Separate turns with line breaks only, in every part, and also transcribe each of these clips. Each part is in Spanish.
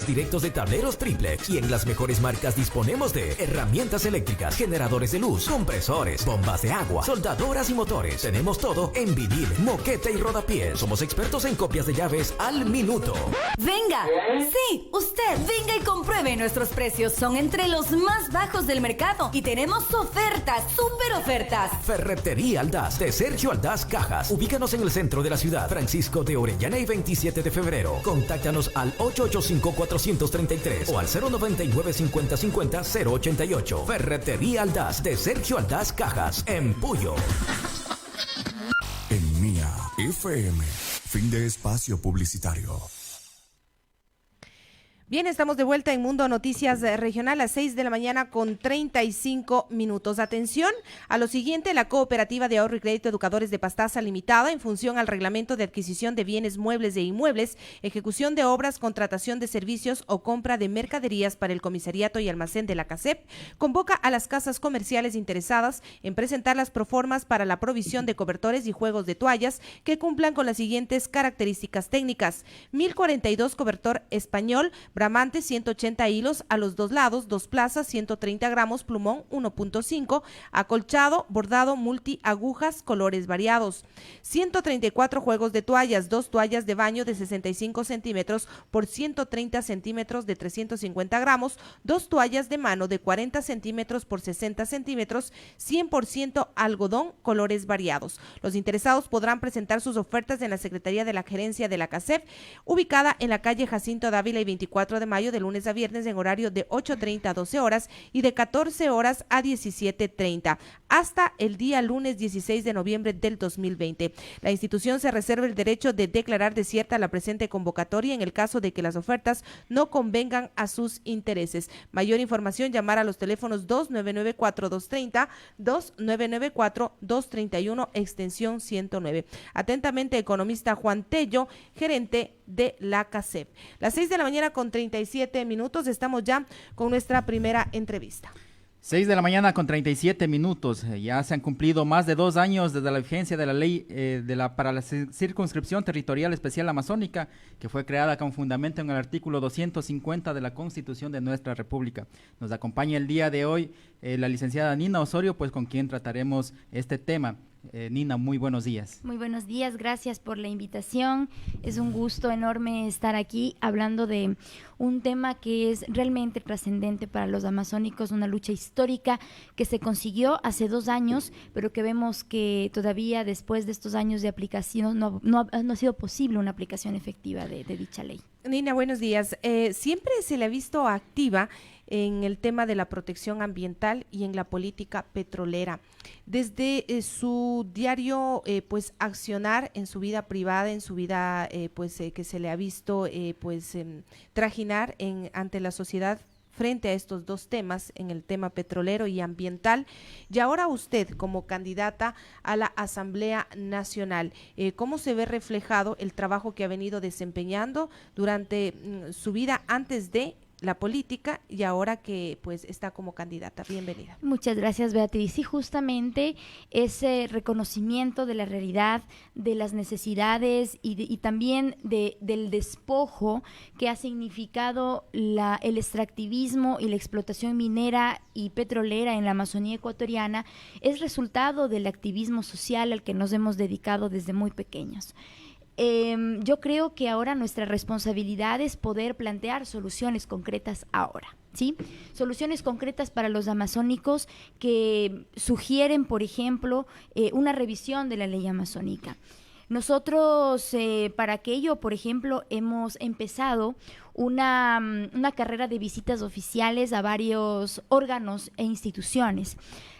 pagos directos de tableros triplex. Y en las mejores marcas disponemos de herramientas eléctricas, generadores de luz, compresores, bombas de agua, soldadoras y motores. Tenemos todo en vinil, moqueta y rodapiés. Somos expertos en copias de llaves al minuto.
¡Venga! Sí, usted venga y compruebe nuestros precios. Son entre los más bajos del mercado y tenemos ofertas, súper ofertas.
Ferretería Aldaz de Sergio Aldaz Cajas. Ubícanos en el centro de la ciudad, Francisco de Orellana y 27 de febrero. Contáctanos al 885-433 o al 099-5050-088. Ferretería Aldaz de Sergio Aldaz Cajas, en Puyo.
En Mía FM, fin de espacio publicitario.
Bien, estamos de vuelta en Mundo Noticias Regional a 6 de la mañana con 35 minutos. Atención a lo siguiente: la Cooperativa de Ahorro y Crédito Educadores de Pastaza Limitada, en función al reglamento de adquisición de bienes muebles e inmuebles, ejecución de obras, contratación de servicios o compra de mercaderías para el comisariato y almacén de la CASEP, convoca a las casas comerciales interesadas en presentar las proformas para la provisión de cobertores y juegos de toallas que cumplan con las siguientes características técnicas: 1042 cobertor español, bramante 180 hilos a los dos lados, 2 plazas, 130 gramos, plumón 1.5, acolchado, bordado, multi, agujas, colores variados. 134 juegos de toallas, 2 toallas de baño de 65 centímetros por 130 centímetros de 350 gramos, 2 toallas de mano de 40 centímetros por 60 centímetros, 100% algodón, colores variados. Los interesados podrán presentar sus ofertas en la Secretaría de la Gerencia de la CASEF, ubicada en la calle Jacinto Dávila y 24 de mayo, de lunes a viernes en horario de 8:30 a 12 horas y de 14 horas a 17:30 hasta el día lunes 16 de noviembre del 2020. La institución se reserva el derecho de declarar desierta la presente convocatoria en el caso de que las ofertas no convengan a sus intereses. Mayor información: llamar a los teléfonos 2994-230, 2994-231, extensión 109. Atentamente, economista Juan Tello, gerente de la CASEP. Las 6 de la mañana con 37 minutos, estamos ya con nuestra primera entrevista.
6 de la mañana con 37 minutos. Ya se han cumplido más de 2 años desde la vigencia de la ley para la circunscripción territorial especial amazónica, que fue creada con fundamento en el artículo 250 de la Constitución de nuestra República. Nos acompaña el día de hoy la licenciada Nina Osorio, pues con quien trataremos este tema. Nina, muy buenos días.
Muy buenos días, gracias por la invitación. Es un gusto enorme estar aquí hablando de un tema que es realmente trascendente para los amazónicos, una lucha histórica que se consiguió hace 2 años, pero que vemos que todavía después de estos años de aplicación no ha sido posible una aplicación efectiva de dicha ley.
Nina, buenos días. Siempre se le ha visto activa en el tema de la protección ambiental y en la política petrolera. Desde su diario accionar en su vida privada, en su vida que se le ha visto trajinar ante la sociedad frente a estos dos temas, en el tema petrolero y ambiental, y ahora usted como candidata a la Asamblea Nacional, ¿cómo se ve reflejado el trabajo que ha venido desempeñando durante su vida antes de la política y ahora que pues está como candidata? Bienvenida.
Muchas gracias, Beatriz. Sí, justamente ese reconocimiento de la realidad, de las necesidades y también del despojo que ha significado el extractivismo y la explotación minera y petrolera en la Amazonía ecuatoriana es resultado del activismo social al que nos hemos dedicado desde muy pequeños. Yo creo que ahora nuestra responsabilidad es poder plantear soluciones concretas ahora, ¿sí? Soluciones concretas para los amazónicos que sugieren, por ejemplo, una revisión de la ley amazónica. Nosotros, para aquello, por ejemplo, hemos empezado una carrera de visitas oficiales a varios órganos e instituciones.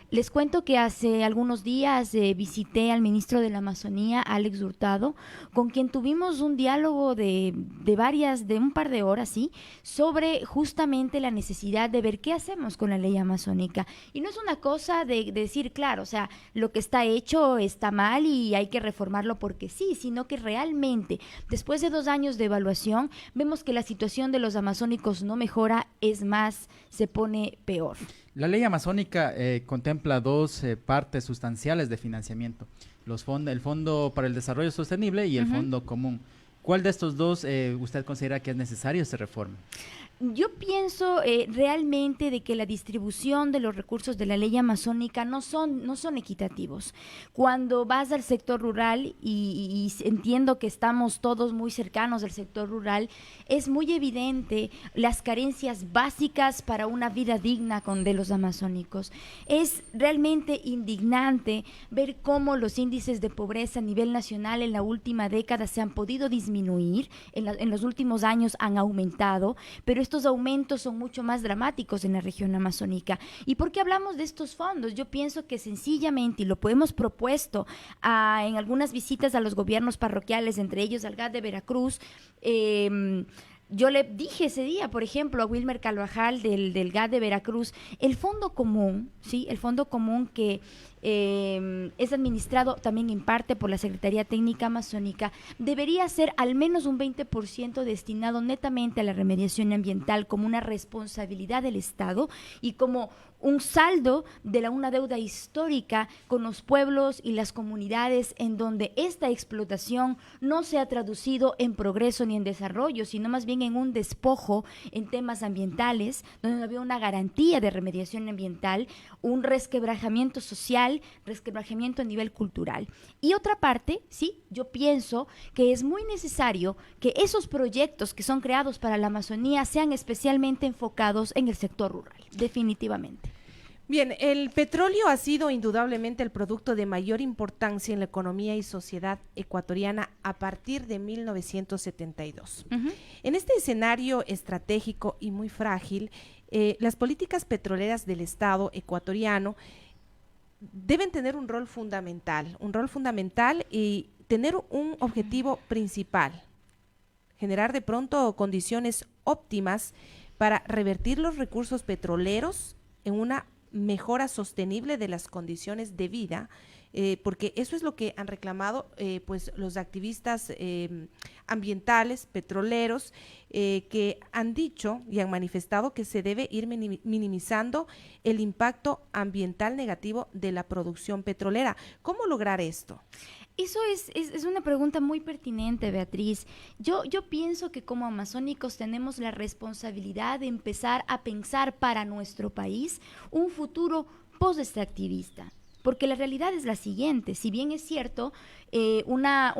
Les cuento que hace algunos días visité al ministro de la Amazonía, Alex Hurtado, con quien tuvimos un diálogo de un par de horas, ¿sí?, sobre justamente la necesidad de ver qué hacemos con la ley amazónica. Y no es una cosa de decir, claro, o sea, lo que está hecho está mal y hay que reformarlo porque sí, sino que realmente, después de 2 años de evaluación, vemos que la situación de los amazónicos no mejora, es más, se pone peor.
La ley amazónica contempla 2 partes sustanciales de financiamiento, el Fondo para el Desarrollo Sostenible y el Fondo Común. ¿Cuál de estos dos usted considera que es necesario esta reforma?
Yo pienso realmente de que la distribución de los recursos de la ley amazónica no son equitativos. Cuando vas al sector rural, y entiendo que estamos todos muy cercanos al sector rural, es muy evidente las carencias básicas para una vida digna de los amazónicos. Es realmente indignante ver cómo los índices de pobreza a nivel nacional en la última década se han podido disminuir, en los últimos años han aumentado, pero estos aumentos son mucho más dramáticos en la región amazónica. ¿Y por qué hablamos de estos fondos? Yo pienso que sencillamente, y lo hemos propuesto en algunas visitas a los gobiernos parroquiales, entre ellos al GAD de Veracruz, yo le dije ese día, por ejemplo, a Wilmer Carvajal del GAD de Veracruz, el fondo común, ¿sí? El fondo común que es administrado también en parte por la Secretaría Técnica Amazónica, debería ser al menos un 20% destinado netamente a la remediación ambiental como una responsabilidad del Estado y como un saldo de una deuda histórica con los pueblos y las comunidades en donde esta explotación no se ha traducido en progreso ni en desarrollo, sino más bien en un despojo en temas ambientales, donde no había una garantía de remediación ambiental, un resquebrajamiento social, resquebrajamiento a nivel cultural. Y otra parte, sí, yo pienso que es muy necesario que esos proyectos que son creados para la Amazonía sean especialmente enfocados en el sector rural, definitivamente.
Bien, el petróleo ha sido indudablemente el producto de mayor importancia en la economía y sociedad ecuatoriana a partir de 1972. En este escenario estratégico y muy frágil, las políticas petroleras del Estado ecuatoriano deben tener un rol fundamental y tener un objetivo principal: generar de pronto condiciones óptimas para revertir los recursos petroleros en una mejora sostenible de las condiciones de vida, porque eso es lo que han reclamado pues los activistas ambientales, petroleros, que han dicho y han manifestado que se debe ir minimizando el impacto ambiental negativo de la producción petrolera. ¿Cómo lograr esto?
Eso es una pregunta muy pertinente, Beatriz. Yo pienso que como amazónicos tenemos la responsabilidad de empezar a pensar para nuestro país un futuro post-extractivista. Porque la realidad es la siguiente: si bien es cierto, una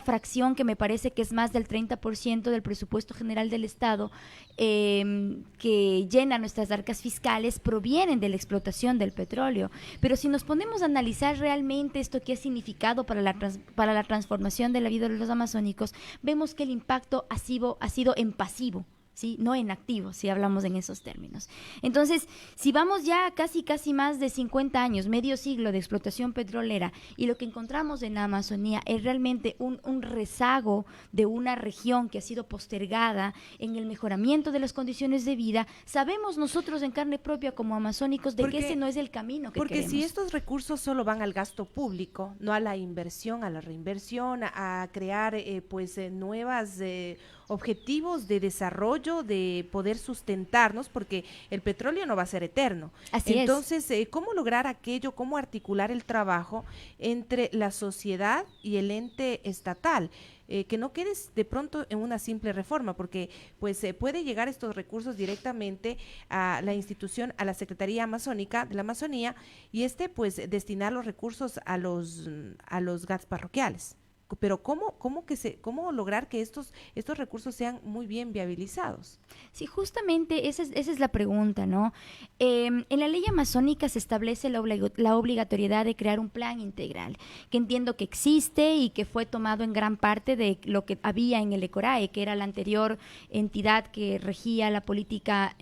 fracción que me parece que es más del 30% del presupuesto general del Estado que llena nuestras arcas fiscales provienen de la explotación del petróleo. Pero si nos ponemos a analizar realmente esto que ha significado para la transformación de la vida de los amazónicos, vemos que el impacto ha sido en pasivo, ¿sí? No en activo, si hablamos en esos términos. Entonces, si vamos ya casi más de 50 años, medio siglo de explotación petrolera, y lo que encontramos en la Amazonía es realmente un rezago de una región que ha sido postergada en el mejoramiento de las condiciones de vida, sabemos nosotros en carne propia como amazónicos que ese no es el camino que queremos.
Porque si estos recursos solo van al gasto público, no a la inversión, a la reinversión, a crear nuevas objetivos de desarrollo, de poder sustentarnos, porque el petróleo no va a ser eterno.
Así
Entonces, ¿cómo lograr aquello, cómo articular el trabajo entre la sociedad y el ente estatal? Que no quedes de pronto en una simple reforma, porque pues puede llegar estos recursos directamente a la institución, a la Secretaría Amazónica de la Amazonía, y pues destinar los recursos a los GATs parroquiales. Pero ¿cómo lograr que estos recursos sean muy bien viabilizados?
Sí, justamente esa es la pregunta, ¿no? En la ley amazónica se establece la obligatoriedad de crear un plan integral, que entiendo que existe y que fue tomado en gran parte de lo que había en el ECORAE, que era la anterior entidad que regía la política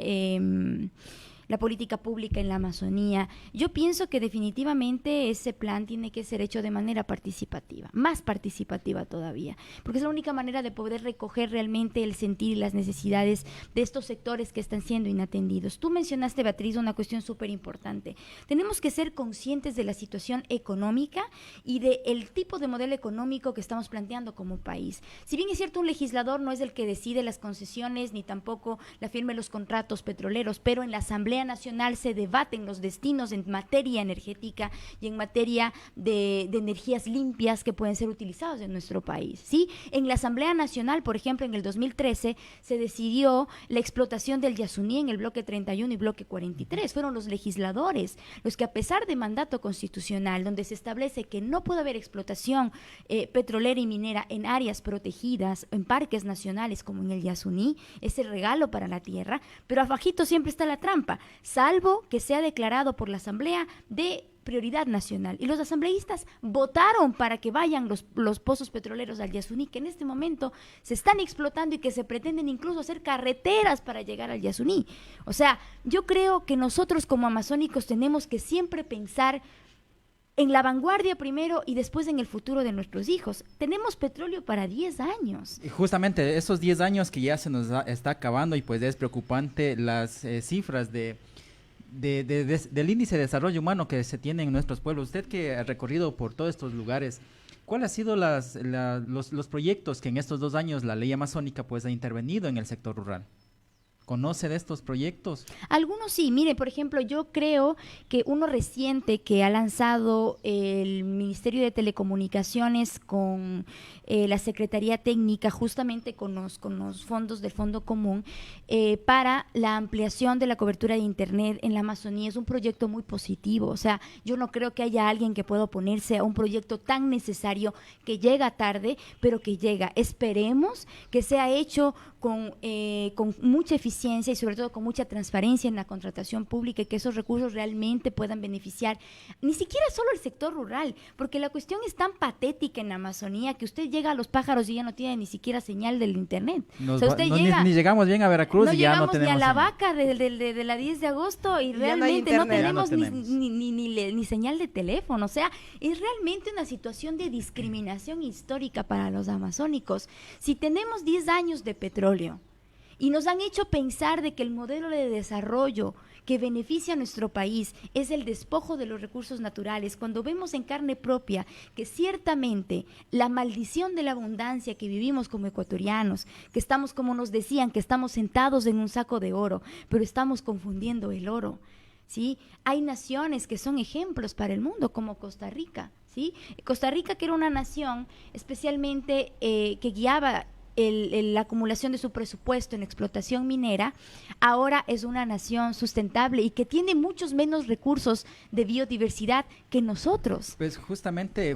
pública en la Amazonía. Yo pienso que definitivamente ese plan tiene que ser hecho de manera participativa, más participativa todavía, porque es la única manera de poder recoger realmente el sentir y las necesidades de estos sectores que están siendo inatendidos. Tú mencionaste, Beatriz, una cuestión súper importante. Tenemos que ser conscientes de la situación económica y del tipo de modelo económico que estamos planteando como país. Si bien es cierto, un legislador no es el que decide las concesiones ni tampoco la firma de los contratos petroleros, pero en la Asamblea Asamblea Nacional se debaten los destinos en materia energética y en materia de energías limpias que pueden ser utilizadas en nuestro país, ¿sí? En la Asamblea Nacional, por ejemplo, en el 2013 se decidió la explotación del Yasuní en el bloque 31 y bloque 43. Fueron los legisladores los que, a pesar de mandato constitucional, donde se establece que no puede haber explotación petrolera y minera en áreas protegidas, en parques nacionales como en el Yasuní, es el regalo para la tierra, pero abajito siempre está la trampa, salvo que sea declarado por la Asamblea de prioridad nacional. Y los asambleístas votaron para que vayan los pozos petroleros al Yasuní, que en este momento se están explotando y que se pretenden incluso hacer carreteras para llegar al Yasuní. O sea, yo creo que nosotros como amazónicos tenemos que siempre pensar en la vanguardia primero y después en el futuro de nuestros hijos. Tenemos petróleo para 10 años.
Y justamente esos 10 años que ya se nos está acabando, y pues es preocupante las cifras del índice de desarrollo humano que se tiene en nuestros pueblos. Usted que ha recorrido por todos estos lugares, ¿cuáles han sido los proyectos que en estos 2 años la ley amazónica pues ha intervenido en el sector rural? ¿Conoce de estos proyectos?
Algunos sí. Mire, por ejemplo, yo creo que uno reciente que ha lanzado el Ministerio de Telecomunicaciones con la Secretaría Técnica, justamente con los fondos del Fondo Común, para la ampliación de la cobertura de Internet en la Amazonía, es un proyecto muy positivo. O sea, yo no creo que haya alguien que pueda oponerse a un proyecto tan necesario que llega tarde, pero que llega. Esperemos que sea hecho con mucha eficiencia y sobre todo con mucha transparencia en la contratación pública, y que esos recursos realmente puedan beneficiar ni siquiera solo el sector rural, porque la cuestión es tan patética en la Amazonía que usted llega a Los Pájaros y ya no tiene ni siquiera señal del internet. O sea, usted llega,
ni llegamos bien a Veracruz
no
y ya no tenemos
ni a la
señal.
Vaca de la 10 de agosto y realmente no tenemos ni señal de teléfono. O sea, es realmente una situación de discriminación histórica para los amazónicos. Si tenemos 10 años de petróleo y nos han hecho pensar de que el modelo de desarrollo que beneficia a nuestro país es el despojo de los recursos naturales, cuando vemos en carne propia que ciertamente la maldición de la abundancia que vivimos como ecuatorianos, que estamos, como nos decían, que estamos sentados en un saco de oro, pero estamos confundiendo el oro, ¿sí? Hay naciones que son ejemplos para el mundo, como Costa Rica, ¿sí? Costa Rica, que era una nación especialmente que guiaba la acumulación de su presupuesto en explotación minera, ahora es una nación sustentable y que tiene muchos menos recursos de biodiversidad que nosotros.
Pues justamente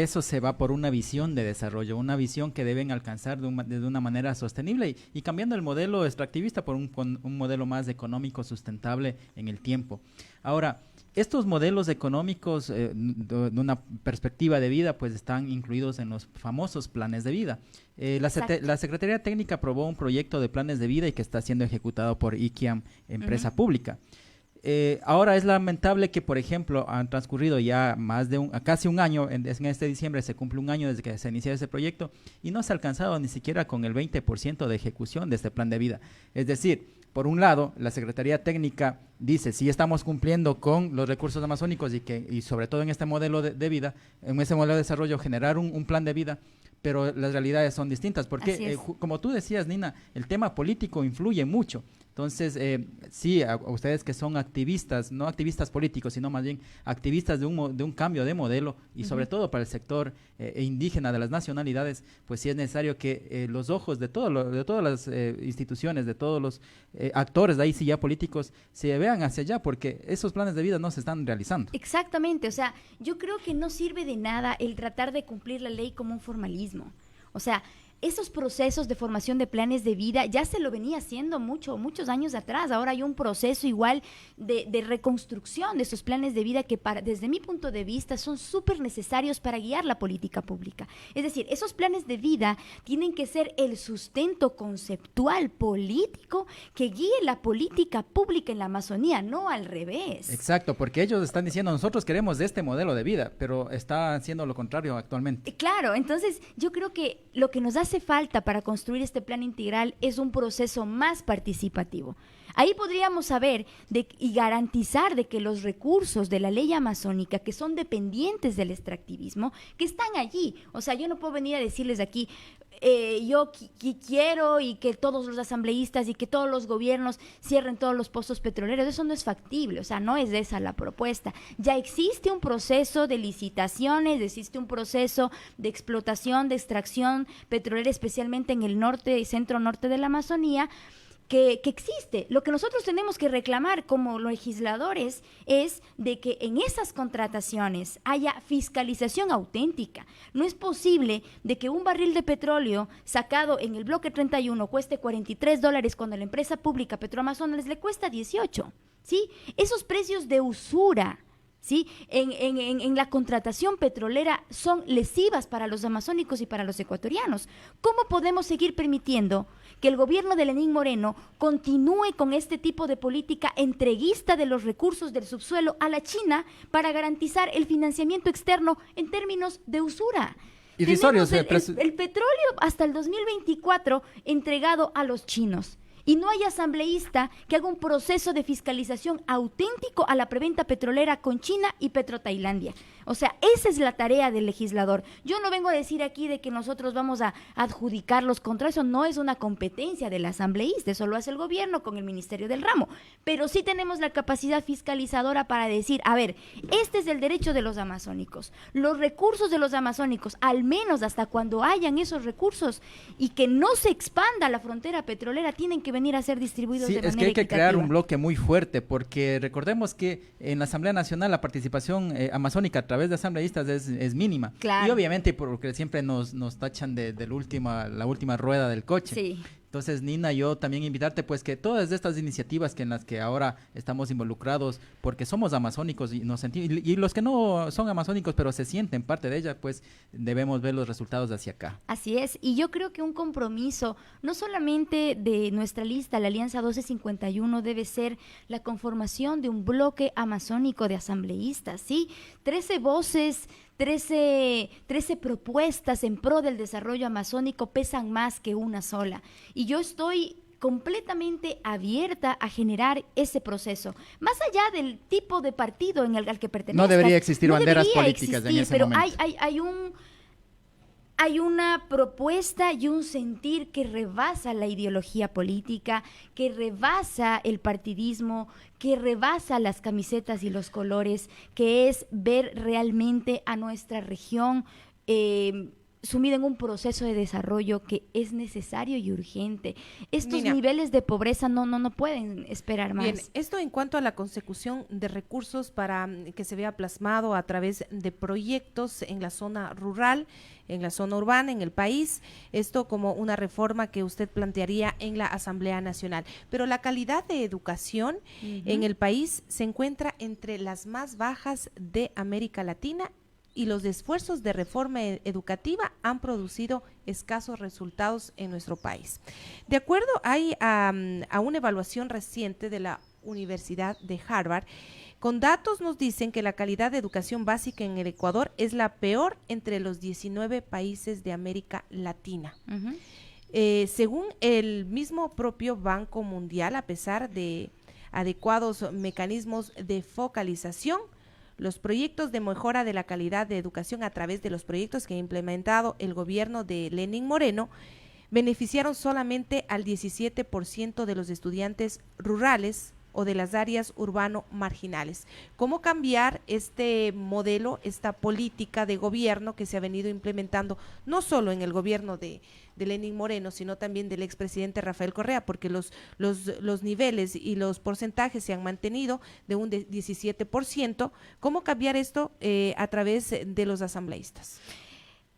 eso se va por una visión de desarrollo, una visión que deben alcanzar de una manera sostenible y cambiando el modelo extractivista por un modelo más económico, sustentable en el tiempo. Ahora, estos modelos económicos de una perspectiva de vida pues están incluidos en los famosos planes de vida. La Secretaría Técnica aprobó un proyecto de planes de vida y que está siendo ejecutado por IQIAM, empresa pública. Ahora es lamentable que, por ejemplo, han transcurrido ya casi un año, en este diciembre se cumple un año desde que se inició ese proyecto y no se ha alcanzado ni siquiera con el 20% de ejecución de este plan de vida. Es decir, por un lado, la Secretaría Técnica dice, sí estamos cumpliendo con los recursos amazónicos y sobre todo en este modelo de vida, en este modelo de desarrollo, generar un plan de vida, pero las realidades son distintas, porque como tú decías, Nina, el tema político influye mucho. Entonces, sí, a ustedes que son activistas, no activistas políticos, sino más bien activistas de un cambio de modelo y sobre todo para el sector indígena de las nacionalidades, pues sí es necesario que los ojos de todas las instituciones, de todos los actores, de ahí sí ya políticos, se vean hacia allá, porque esos planes de vida no se están realizando.
Exactamente, o sea, yo creo que no sirve de nada el tratar de cumplir la ley como un formalismo. O sea, esos procesos de formación de planes de vida ya se lo venía haciendo muchos años atrás. Ahora hay un proceso igual de reconstrucción de esos planes de vida que desde mi punto de vista son súper necesarios para guiar la política pública. Es decir, esos planes de vida tienen que ser el sustento conceptual político que guíe la política pública en la Amazonía, no al revés.
Exacto, porque ellos están diciendo, nosotros queremos este modelo de vida, pero está haciendo lo contrario actualmente.
Claro, entonces yo creo que lo que nos hace falta para construir este plan integral es un proceso más participativo. Ahí podríamos saber y garantizar de que los recursos de la ley amazónica, que son dependientes del extractivismo, que están allí. O sea, yo no puedo venir a decirles aquí, yo quiero y que todos los asambleístas y que todos los gobiernos cierren todos los pozos petroleros. Eso no es factible, o sea, no es esa la propuesta. Ya existe un proceso de licitaciones, existe un proceso de explotación, de extracción petrolera, especialmente en el norte y centro-norte de la Amazonía, que existe. Lo que nosotros tenemos que reclamar como legisladores es de que en esas contrataciones haya fiscalización auténtica. No es posible de que un barril de petróleo sacado en el bloque 31 cueste $43 cuando la empresa pública Petroamazonas le cuesta 18, ¿sí? Esos precios de usura, ¿sí? En la contratación petrolera son lesivas para los amazónicos y para los ecuatorianos. ¿Cómo podemos seguir permitiendo que el gobierno de Lenín Moreno continúe con este tipo de política entreguista de los recursos del subsuelo a la China para garantizar el financiamiento externo en términos de usura?
Irrisorios,
Tenemos el petróleo hasta el 2024 entregado a los chinos. Y no hay asambleísta que haga un proceso de fiscalización auténtico a la preventa petrolera con China y Petrotailandia. O sea, esa es la tarea del legislador. Yo no vengo a decir aquí de que nosotros vamos a adjudicar los contratos, eso no es una competencia del asambleísta, eso lo hace el gobierno con el Ministerio del Ramo. Pero sí tenemos la capacidad fiscalizadora para decir, a ver, este es el derecho de los amazónicos, los recursos de los amazónicos, al menos hasta cuando hayan esos recursos y que no se expanda la frontera petrolera, tienen que venir a ser distribuidos de manera equitativa.
Sí, es que hay que crear un bloque muy fuerte, porque recordemos que en la Asamblea Nacional la participación amazónica a través de asambleístas es mínima.
Claro.
Y obviamente porque siempre nos tachan de la última rueda del coche.
Sí.
Entonces, Nina, yo también invitarte, pues, que todas estas iniciativas en las que ahora estamos involucrados, porque somos amazónicos y nos sentimos, y los que no son amazónicos, pero se sienten parte de ella, pues, debemos ver los resultados hacia acá.
Así es, y yo creo que un compromiso, no solamente de nuestra lista, la Alianza 1251, debe ser la conformación de un bloque amazónico de asambleístas, ¿sí? 13 voces, 13 propuestas en pro del desarrollo amazónico pesan más que una sola. Y yo estoy completamente abierta a generar ese proceso. Más allá del tipo de partido al que pertenezca.
No debería existir banderas políticas en ese momento.
Pero hay una propuesta y un sentir que rebasa la ideología política, que rebasa el partidismo, que rebasa las camisetas y los colores, que es ver realmente a nuestra región sumida en un proceso de desarrollo que es necesario y urgente. Estos niveles de pobreza no pueden esperar más.
Bien, esto en cuanto a la consecución de recursos para que se vea plasmado a través de proyectos en la zona rural, en la zona urbana, en el país, esto como una reforma que usted plantearía en la Asamblea Nacional. Pero la calidad de educación en el país se encuentra entre las más bajas de América Latina y los esfuerzos de reforma educativa han producido escasos resultados en nuestro país. De acuerdo a una evaluación reciente de la Universidad de Harvard, con datos nos dicen que la calidad de educación básica en el Ecuador es la peor entre los 19 países de América Latina. Según el mismo propio Banco Mundial, a pesar de adecuados mecanismos de focalización, los proyectos de mejora de la calidad de educación a través de los proyectos que ha implementado el gobierno de Lenín Moreno beneficiaron solamente al 17% de los estudiantes rurales o de las áreas urbano marginales. ¿Cómo cambiar este modelo, esta política de gobierno que se ha venido implementando no solo en el gobierno de Lenín Moreno, sino también del expresidente Rafael Correa, porque los niveles y los porcentajes se han mantenido de un 17%? ¿Cómo cambiar esto a través de los asambleístas?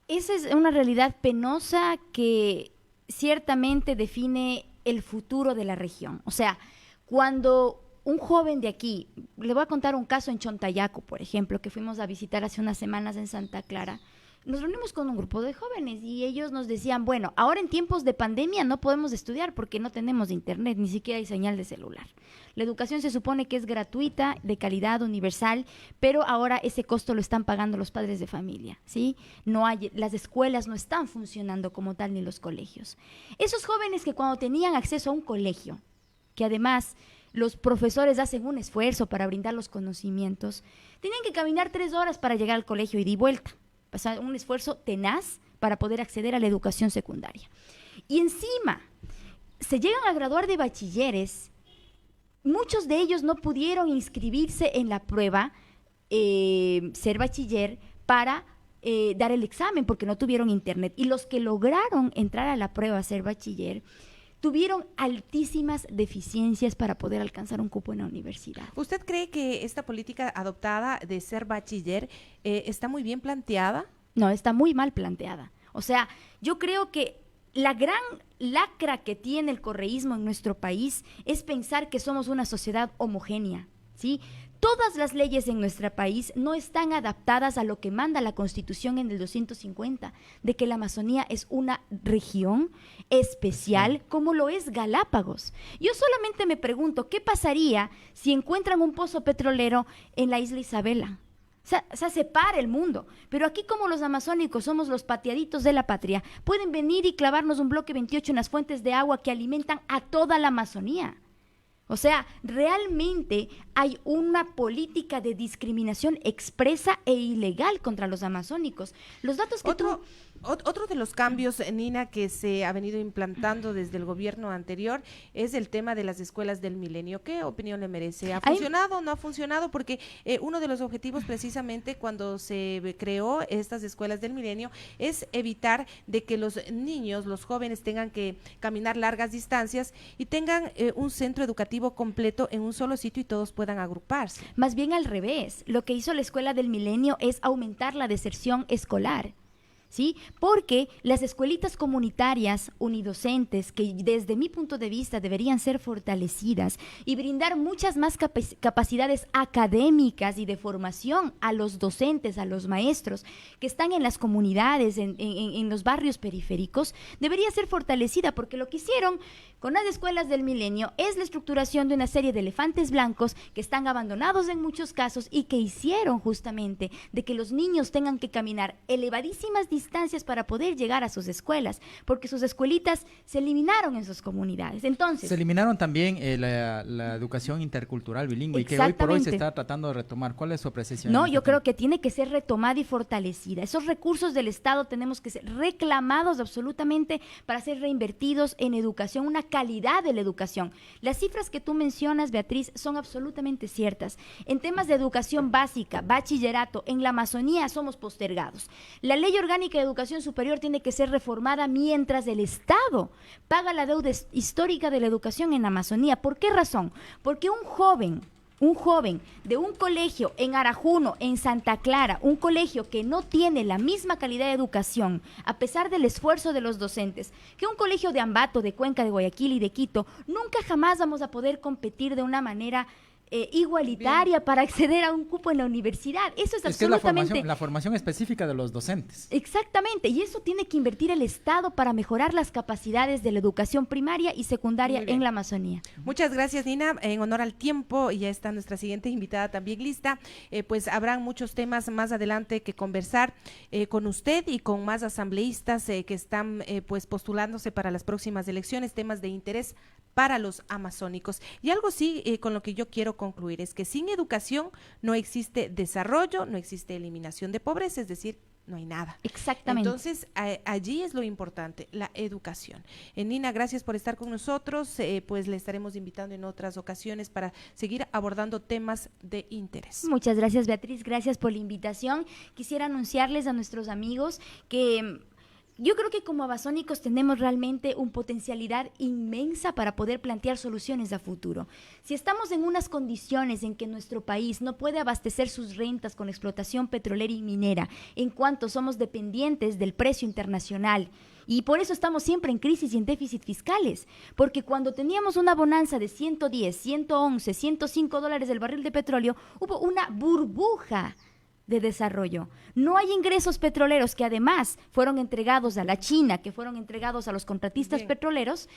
Esa es una realidad penosa que ciertamente define el futuro de la región. O sea, cuando un joven de aquí, le voy a contar un caso en Chontayaco, por ejemplo, que fuimos a visitar hace unas semanas en Santa Clara, nos reunimos con un grupo de jóvenes y ellos nos decían, bueno, ahora en tiempos de pandemia no podemos estudiar porque no tenemos internet, ni siquiera hay señal de celular. La educación se supone que es gratuita, de calidad, universal, pero ahora ese costo lo están pagando los padres de familia, ¿sí? Las escuelas no están funcionando como tal, ni los colegios. Esos jóvenes que cuando tenían acceso a un colegio, que además los profesores hacen un esfuerzo para brindar los conocimientos, tenían que caminar 3 horas para llegar al colegio ida y vuelta. O sea, un esfuerzo tenaz para poder acceder a la educación secundaria. Y encima, se llegan a graduar de bachilleres, muchos de ellos no pudieron inscribirse en la prueba, ser bachiller, para dar el examen porque no tuvieron internet. Y los que lograron entrar a la prueba, ser bachiller, tuvieron altísimas deficiencias para poder alcanzar un cupo en la universidad.
¿Usted cree que esta política adoptada de ser bachiller está muy bien planteada?
No, está muy mal planteada. O sea, yo creo que la gran lacra que tiene el correísmo en nuestro país es pensar que somos una sociedad homogénea, ¿sí? Todas las leyes en nuestro país no están adaptadas a lo que manda la Constitución en el 250, de que la Amazonía es una región especial como lo es Galápagos. Yo solamente me pregunto, ¿qué pasaría si encuentran un pozo petrolero en la isla Isabela? O sea, separa el mundo. Pero aquí, como los amazónicos somos los pateaditos de la patria, pueden venir y clavarnos un bloque 28 en las fuentes de agua que alimentan a toda la Amazonía. O sea, realmente hay una política de discriminación expresa e ilegal contra los amazónicos. Los datos que
Otro de los cambios, Nina, que se ha venido implantando desde el gobierno anterior es el tema de las escuelas del milenio. ¿Qué opinión le merece? ¿Ha funcionado o no ha funcionado? Porque uno de los objetivos precisamente cuando se creó estas escuelas del milenio es evitar de que los niños, los jóvenes tengan que caminar largas distancias y tengan un centro educativo completo en un solo sitio y todos puedan agruparse.
Más bien al revés, lo que hizo la escuela del milenio es aumentar la deserción escolar. ¿Sí? Porque las escuelitas comunitarias unidocentes, que desde mi punto de vista deberían ser fortalecidas y brindar muchas más capacidades académicas y de formación a los docentes, a los maestros que están en las comunidades, en los barrios periféricos, debería ser fortalecida, porque lo que hicieron con las escuelas del milenio es la estructuración de una serie de elefantes blancos que están abandonados en muchos casos y que hicieron justamente de que los niños tengan que caminar elevadísimas distancias para poder llegar a sus escuelas, porque sus escuelitas se eliminaron en sus comunidades. Entonces,
se eliminaron también la educación intercultural bilingüe y que hoy por hoy se está tratando de retomar. ¿Cuál es su apreciación?
No, yo creo que tiene que ser retomada y fortalecida. Esos recursos del Estado tenemos que ser reclamados absolutamente para ser reinvertidos en educación, una calidad de la educación. Las cifras que tú mencionas, Beatriz, son absolutamente ciertas. En temas de educación básica, bachillerato, en la Amazonía somos postergados. La Ley Orgánica de Educación Superior tiene que ser reformada mientras el Estado paga la deuda histórica de la educación en la Amazonía. ¿Por qué razón? Porque un joven de un colegio en Arajuno, en Santa Clara, un colegio que no tiene la misma calidad de educación, a pesar del esfuerzo de los docentes, que un colegio de Ambato, de Cuenca, de Guayaquil y de Quito, nunca jamás vamos a poder competir de una manera igualitaria. Bien, para acceder a un cupo en la universidad. Eso es absolutamente...
Que es la formación específica de los docentes.
Exactamente, y eso tiene que invertir el Estado para mejorar las capacidades de la educación primaria y secundaria en la Amazonía.
Muchas gracias, Nina. En honor al tiempo, ya está nuestra siguiente invitada también lista, pues habrán muchos temas más adelante que conversar con usted y con más asambleístas que están pues postulándose para las próximas elecciones, temas de interés para los amazónicos. Y algo sí, con lo que yo quiero concluir, es que sin educación no existe desarrollo, no existe eliminación de pobreza, es decir, no hay nada.
Exactamente.
Entonces, allí es lo importante, la educación. Nina, gracias por estar con nosotros, pues le estaremos invitando en otras ocasiones para seguir abordando temas de interés.
Muchas gracias, Beatriz, gracias por la invitación. Quisiera anunciarles a nuestros amigos que... yo creo que como amazónicos tenemos realmente una potencialidad inmensa para poder plantear soluciones a futuro. Si estamos en unas condiciones en que nuestro país no puede abastecer sus rentas con explotación petrolera y minera, en cuanto somos dependientes del precio internacional, y por eso estamos siempre en crisis y en déficit fiscales, porque cuando teníamos una bonanza de 110, 111, 105 dólares el barril de petróleo, hubo una burbuja de desarrollo. No hay ingresos petroleros que además fueron entregados a la China, que fueron entregados a los contratistas petroleros.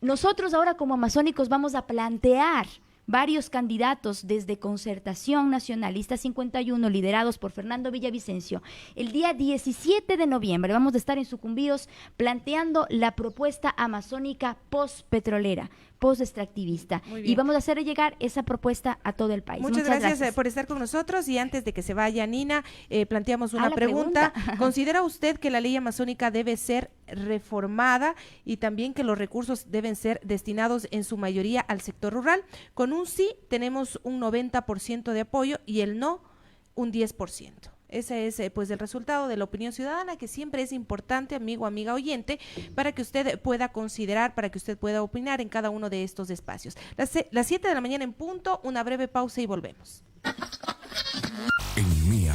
Nosotros ahora como amazónicos vamos a plantear varios candidatos desde Concertación Nacionalista 51, liderados por Fernando Villavicencio. El día 17 de noviembre vamos a estar en Sucumbíos planteando la propuesta amazónica postpetrolera, post-extractivista.
Muy bien.
Y vamos a hacer llegar esa propuesta a todo el país.
Muchas gracias por estar con nosotros, y antes de que se vaya Nina, planteamos una
la
pregunta. ¿Considera usted que la ley amazónica debe ser reformada y también que los recursos deben ser destinados en su mayoría al sector rural? Con un sí tenemos un 90% de apoyo y el no un 10%. Ese es pues el resultado de la opinión ciudadana, que siempre es importante, amigo, amiga oyente, para que usted pueda considerar, para que usted pueda opinar en cada uno de estos espacios. Las 7 de la mañana en punto, una breve pausa y volvemos.
En Mía